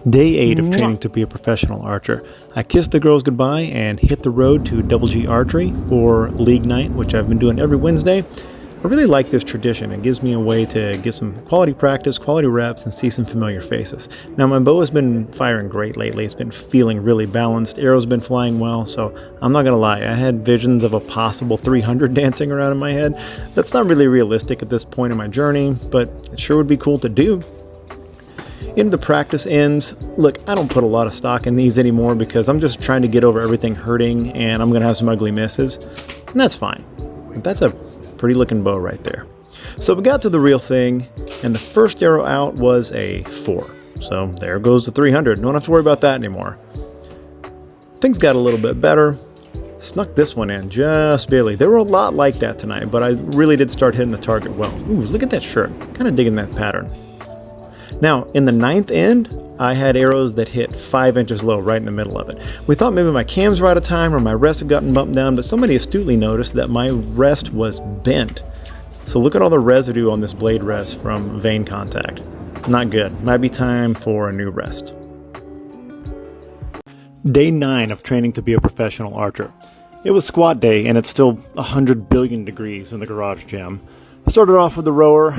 Day 8 of training to be a professional archer. I kissed the girls goodbye and hit the road to Double G Archery for League Night, which I've been doing every Wednesday. I really like this tradition. It gives me a way to get some quality practice, quality reps, and see some familiar faces. Now, my bow has been firing great lately. It's been feeling really balanced. Arrows have been flying well, so I'm not going to lie. I had visions of a possible 300 dancing around in my head. That's not really realistic at this point in my journey, but it sure would be cool to do. Into the practice ends. Look, I don't put a lot of stock in these anymore because I'm just trying to get over everything hurting, and I'm going to have some ugly misses, and that's fine. But that's a pretty looking bow right there. So we got to the real thing, and the first arrow out was a 4. So there goes the 300. Don't have to worry about that anymore. Things got a little bit better. Snuck this one in just barely. There were a lot like that tonight, but I really did start hitting the target well. Ooh, look at that shirt. Kind of digging that pattern. Now, in the 9th end, I had arrows that hit 5 inches low right in the middle of it. We thought maybe my cams were out of time or my rest had gotten bumped down, but somebody astutely noticed that my rest was bent. So look at all the residue on this blade rest from vein contact. Not good. Might be time for a new rest. Day 9 of training to be a professional archer. It was squat day, and it's still 100 billion degrees in the garage gym. I started off with the rower.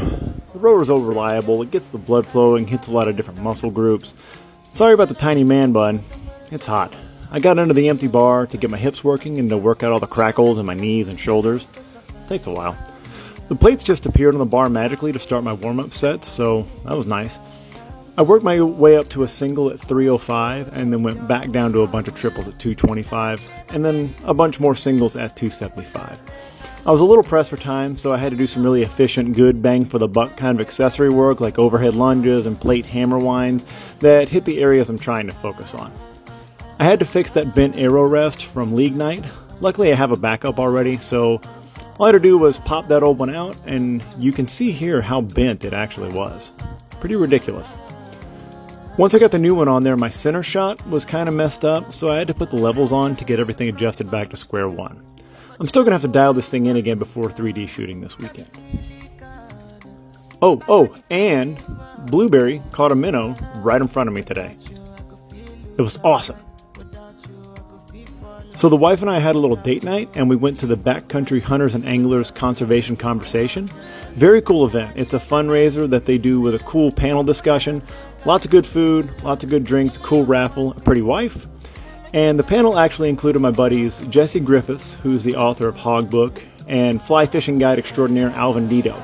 The rower's over-reliable. It gets the blood flowing, hits a lot of different muscle groups. Sorry about the tiny man bun. It's hot. I got into the empty bar to get my hips working and to work out all the crackles in my knees and shoulders. Takes a while. The plates just appeared on the bar magically to start my warm-up sets, so that was nice. I worked my way up to a single at 305 and then went back down to a bunch of triples at 225 and then a bunch more singles at 275. I was a little pressed for time, so I had to do some really efficient, good bang for the buck kind of accessory work like overhead lunges and plate hammer winds that hit the areas I'm trying to focus on. I had to fix that bent arrow rest from League Night. Luckily I have a backup already, so all I had to do was pop that old one out, and you can see here how bent it actually was. Pretty ridiculous. Once I got the new one on there, my center shot was kind of messed up, so I had to put the levels on to get everything adjusted back to square one. I'm still going to have to dial this thing in again before 3D shooting this weekend. Oh, and Blueberry caught a minnow right in front of me today. It was awesome. So the wife and I had a little date night, and we went to the Backcountry Hunters and Anglers Conservation Conversation. Very cool event. It's a fundraiser that they do with a cool panel discussion. Lots of good food, lots of good drinks, a cool raffle, a pretty wife. And the panel actually included my buddies Jesse Griffiths, who's the author of Hog Book, and fly fishing guide extraordinaire Alvin Dito.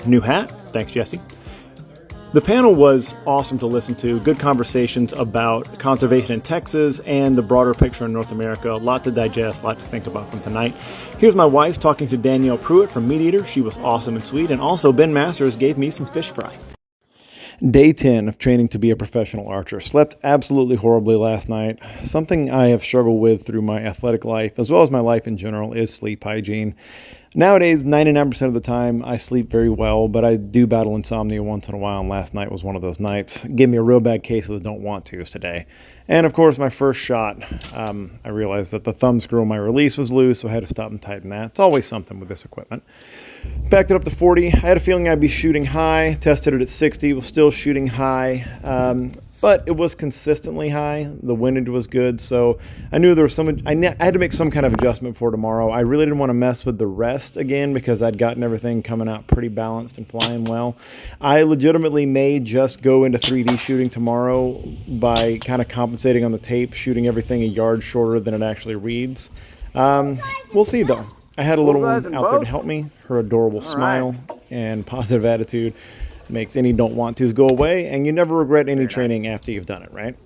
New hat? Thanks, Jesse. The panel was awesome to listen to. Good conversations about conservation in Texas and the broader picture in North America. A lot to digest, a lot to think about from tonight. Here's my wife talking to Danielle Pruitt from Meat Eater. She was awesome and sweet. And also Ben Masters gave me some fish fry. Day 10 of training to be a professional archer. Slept absolutely horribly last night. Something I have struggled with through my athletic life, as well as my life in general, is sleep hygiene. Nowadays, 99% of the time, I sleep very well, but I do battle insomnia once in a while, and last night was one of those nights. Gave me a real bad case of the don't want tos today. And of course, my first shot, I realized that the thumb screw on my release was loose, so I had to stop and tighten that. It's always something with this equipment. Backed it up to 40. I had a feeling I'd be shooting high. Tested it at 60. Was still shooting high, but it was consistently high. The windage was good, so I knew there was some. I had to make some kind of adjustment for tomorrow. I really didn't want to mess with the rest again because I'd gotten everything coming out pretty balanced and flying well. I legitimately may just go into 3D shooting tomorrow by kind of compensating on the tape, shooting everything a yard shorter than it actually reads. We'll see though. I had a little one out there to help me. Her adorable smile and positive attitude makes any don't want tos go away, and you never regret any training after you've done it, right?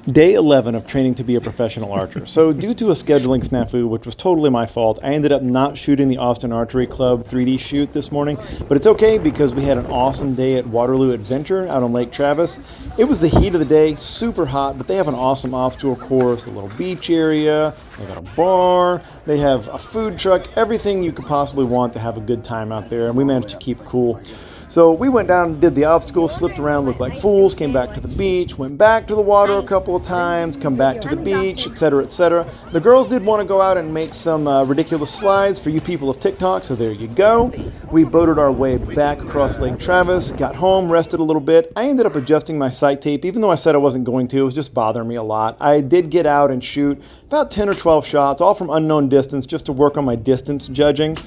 Day 11 of training to be a professional archer. So due to a scheduling snafu, which was totally my fault, I ended up not shooting the Austin Archery Club 3D shoot this morning, but it's okay because we had an awesome day at Waterloo Adventure out on Lake Travis. It was the heat of the day, super hot, but they have an awesome off-tour course, a little beach area, They got a bar, they have a food truck, everything you could possibly want to have a good time out there, and we managed to keep it cool. So we went down and did the obstacles, slipped around, looked like fools, came back to the beach, went back to the water a couple of times, come back to the beach, etc., etc. The girls did want to go out and make some ridiculous slides for you people of TikTok, so there you go. We boated our way back across Lake Travis, got home, rested a little bit. I ended up adjusting my sight tape, even though I said I wasn't going to. It was just bothering me a lot. I did get out and shoot about 10 or 12 shots, all from unknown distance, just to work on my distance judging.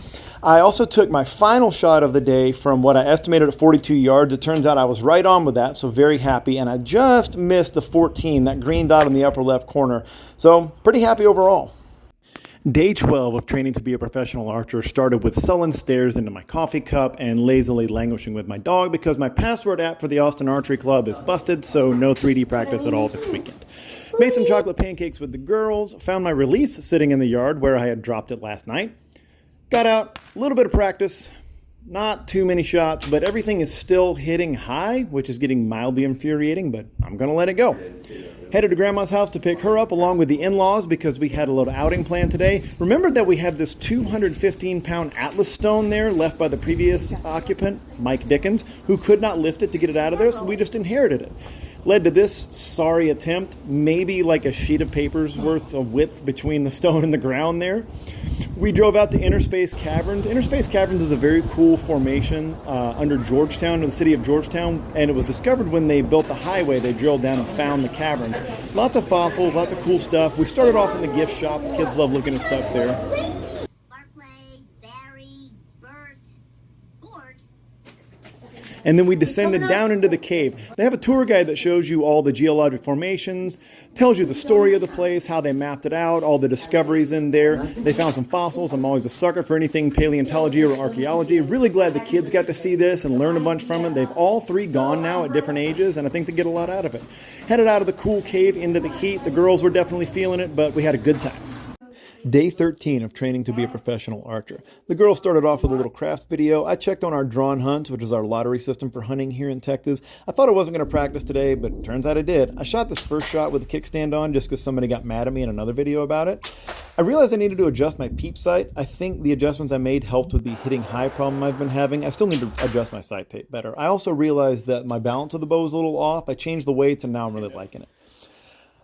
I also took my final shot of the day from what I estimated at 42 yards. It turns out I was right on with that, so very happy. And I just missed the 14, that green dot in the upper left corner. So pretty happy overall. Day 12 of training to be a professional archer started with sullen stares into my coffee cup and lazily languishing with my dog because my password app for the Austin Archery Club is busted, so no 3D practice at all this weekend. Made some chocolate pancakes with the girls, found my release sitting in the yard where I had dropped it last night. Got out, a little bit of practice, not too many shots, but everything is still hitting high, which is getting mildly infuriating, but I'm going to let it go. Headed to Grandma's house to pick her up along with the in-laws because we had a little outing plan today. Remember that we had this 215-pound Atlas stone there left by the previous occupant, Mike Dickens, who could not lift it to get it out of there, so we just inherited it. Led to this sorry attempt, maybe like a sheet of paper's worth of width between the stone and the ground there. We drove out to Interspace Caverns. Interspace Caverns is a very cool formation under Georgetown, in the city of Georgetown, and it was discovered when they built the highway. They drilled down and found the caverns. Lots of fossils, lots of cool stuff. We started off in the gift shop. The kids love looking at stuff there. And then we descended down into the cave. They have a tour guide that shows you all the geologic formations, tells you the story of the place, how they mapped it out, all the discoveries in there. They found some fossils. I'm always a sucker for anything paleontology or archaeology. Really glad the kids got to see this and learn a bunch from it. They've all three gone now at different ages, and I think they get a lot out of it. Headed out of the cool cave into the heat. The girls were definitely feeling it, but we had a good time. Day 13 of training to be a professional archer. The girls started off with a little crafts video. I checked on our drawn hunts, which is our lottery system for hunting here in Texas. I thought I wasn't going to practice today, but it turns out I did. I shot this first shot with a kickstand on just because somebody got mad at me in another video about it. I realized I needed to adjust my peep sight. I think the adjustments I made helped with the hitting high problem I've been having. I still need to adjust my sight tape better. I also realized that my balance of the bow was a little off. I changed the weights and now I'm really liking it.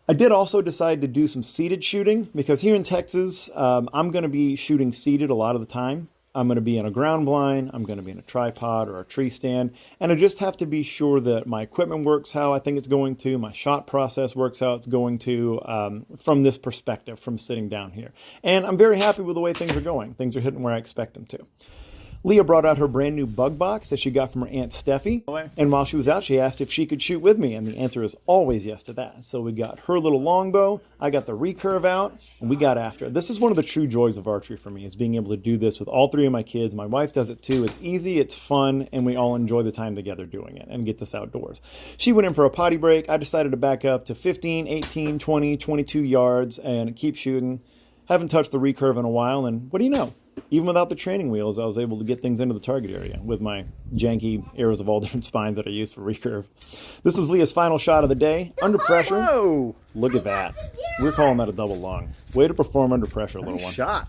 I did also decide to do some seated shooting because here in Texas, I'm going to be shooting seated a lot of the time. I'm going to be in a ground blind, I'm going to be in a tripod or a tree stand, and I just have to be sure that my equipment works how I think it's going to, my shot process works how it's going to, from this perspective, from sitting down here. And I'm very happy with the way things are going. Things are hitting where I expect them to. Leah brought out her brand new bug box that she got from her Aunt Steffi. And while she was out, she asked if she could shoot with me. And the answer is always yes to that. So we got her little longbow, I got the recurve out, and we got after it. This is one of the true joys of archery for me, is being able to do this with all three of my kids. My wife does it too. It's easy, it's fun, and we all enjoy the time together doing it and get this outdoors. She went in for a potty break. I decided to back up to 15, 18, 20, 22 yards and keep shooting. Haven't touched the recurve in a while, and what do you know? Even without the training wheels, I was able to get things into the target area with my janky arrows of all different spines that I use for recurve. This was Leah's final shot of the day. Under pressure. Whoa! Look at that. We're calling that a double lung. Way to perform under pressure, little one. Shot.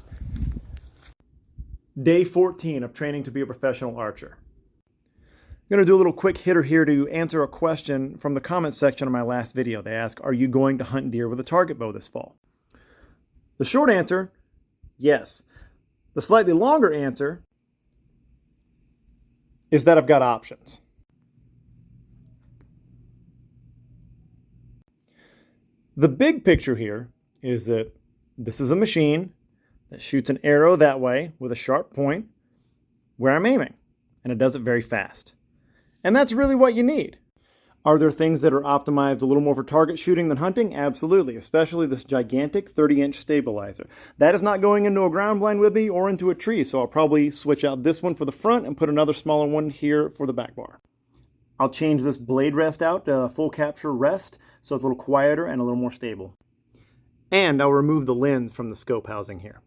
Day 14 of training to be a professional archer. I'm going to do a little quick hitter here to answer a question from the comments section of my last video. They ask, are you going to hunt deer with a target bow this fall? The short answer, yes. The slightly longer answer is that I've got options. The big picture here is that this is a machine that shoots an arrow that way with a sharp point where I'm aiming, and it does it very fast. And that's really what you need. Are there things that are optimized a little more for target shooting than hunting? Absolutely, especially this gigantic 30-inch stabilizer. That is not going into a ground blind with me or into a tree, so I'll probably switch out this one for the front and put another smaller one here for the back bar. I'll change this blade rest out to full capture rest, so it's a little quieter and a little more stable. And I'll remove the lens from the scope housing here.